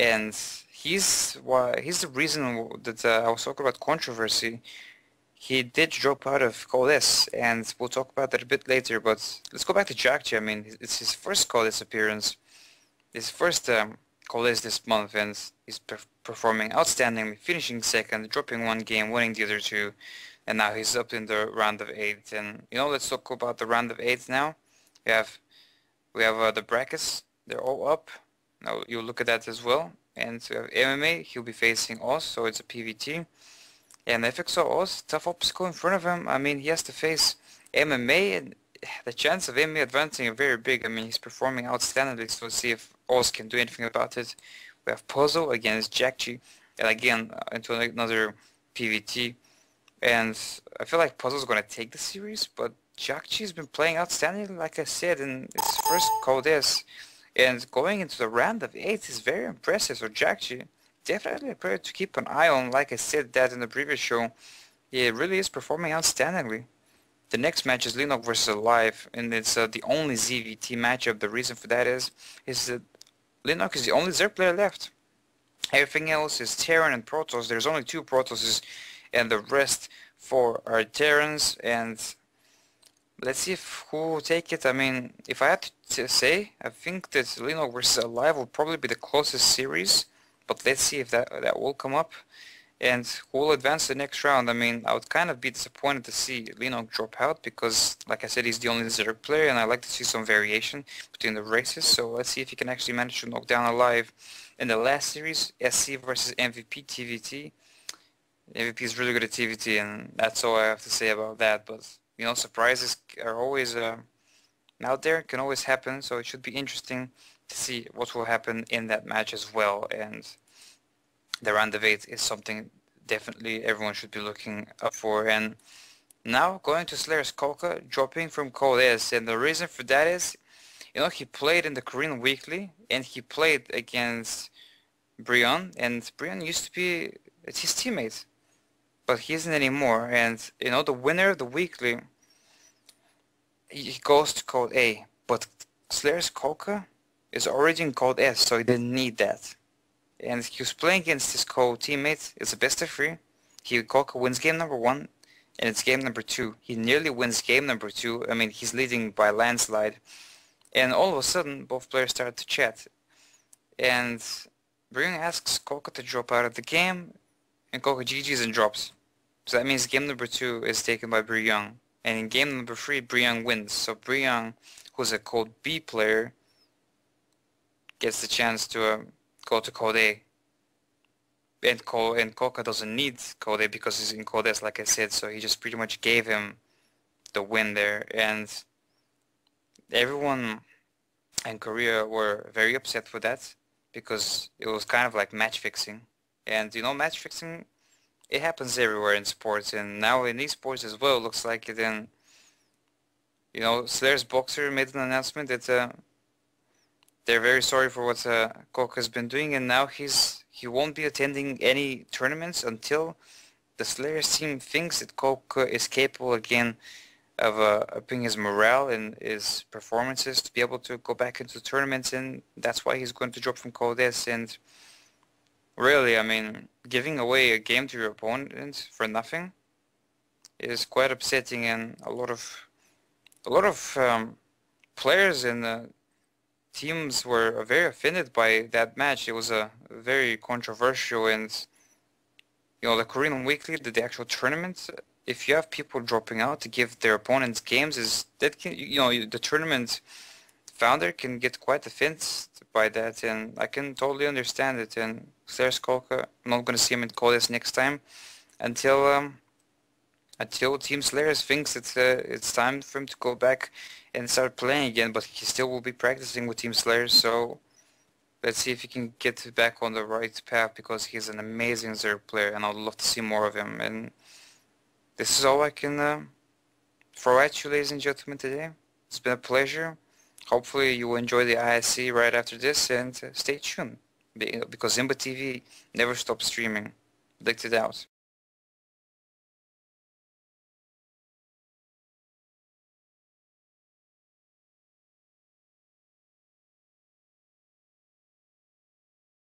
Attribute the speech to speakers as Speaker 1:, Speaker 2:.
Speaker 1: and he's the reason that I was talking about controversy. He did drop out of Codes, and we'll talk about that a bit later. But let's go back to Jakji. I mean, it's his first Codes appearance, his first Codes this month, and he's performing outstandingly, finishing second, dropping one game, winning the other two, and now he's up in the round of eight. And let's talk about the round of eight now. We have the brackets. They're all up. Now you look at that as well. And we have MMA. He'll be facing Oz, so it's a PVT. And FXO Oz, tough obstacle in front of him. I mean, he has to face MMA, and the chance of MMA advancing are very big. I mean, he's performing outstandingly, so let's see if Oz can do anything about it. We have Puzzle against Jakji, and again, into another PVT. And I feel like Puzzle's going to take the series, but Jakji's been playing outstanding, like I said, in his first Codes. And going into the round of 8 is very impressive. So Jakji, definitely a player to keep an eye on. Like I said that in the previous show, he really is performing outstandingly. The next match is Linok versus Alive, and it's the only ZVT matchup. The reason for that is that Linok is the only Zerg player left. Everything else is Terran and Protoss. There's only 2 Protosses, and the rest 4 are Terrans. And let's see who will take it. I mean, if I had to say, I think that Linok versus Alive will probably be the closest series, but let's see if that will come up and who will advance the next round. I mean, I would kind of be disappointed to see Linok drop out because, like I said, he's the only Zerg player, and I like to see some variation between the races. So let's see if he can actually manage to knock down Alive. In the last series, SC versus MVP TVT. MVP is really good at TVT, and that's all I have to say about that. But surprises are always out there, can always happen, so it should be interesting to see what will happen in that match as well. And the round of 8 is something definitely everyone should be looking up for. And now going to Slayer's Kolka, dropping from Codes, and the reason for that is, he played in the Korean Weekly, and he played against Brion, and Brion used to be his teammate, but he isn't anymore. And the winner of the Weekly, he goes to Code A, but Slayer's Kolka is already in Code S, so he didn't need that. And he was playing against his co-teammate. It's a best of 3. Kolka wins game number 1, and it's game number 2. He nearly wins game number 2. I mean, he's leading by landslide. And all of a sudden, both players start to chat. And Brion asks Kolka to drop out of the game, and Kolka GG's and drops. So that means game number 2 is taken by Brion. And in game number 3, Brion wins. So Brion, who's a Code B player, gets the chance to go to Code A. And Kolka doesn't need Code A because he's in Code S, like I said. So he just pretty much gave him the win there. And everyone in Korea were very upset with that because it was kind of like match fixing. And match fixing, it happens everywhere in sports, and now in esports as well. Looks like it. And Slayer's Boxer made an announcement that they're very sorry for what Kolka's been doing, and now he won't be attending any tournaments until the Slayer's team thinks that Kolka is capable again of upping his morale and his performances to be able to go back into tournaments, and that's why he's going to drop from Codes. And really, I mean, giving away a game to your opponent for nothing is quite upsetting, and a lot of players and teams were very offended by that match. It was a very controversial, and the Korean Weekly, the actual tournament, if you have people dropping out to give their opponents games, the tournament founder can get quite offended by that, and I can totally understand it. And Slayer's Kolka, I'm not going to see him in Codes next time until Team Slayers thinks it's time for him to go back and start playing again, but he still will be practicing with Team Slayers, so let's see if he can get back on the right path, because he's an amazing Zerg player and I'd love to see more of him. And this is all I can throw at you, ladies and gentlemen, today. It's been a pleasure. Hopefully you will enjoy the ISC right after this, and stay tuned, because Zimba TV never stops streaming. Licked it out.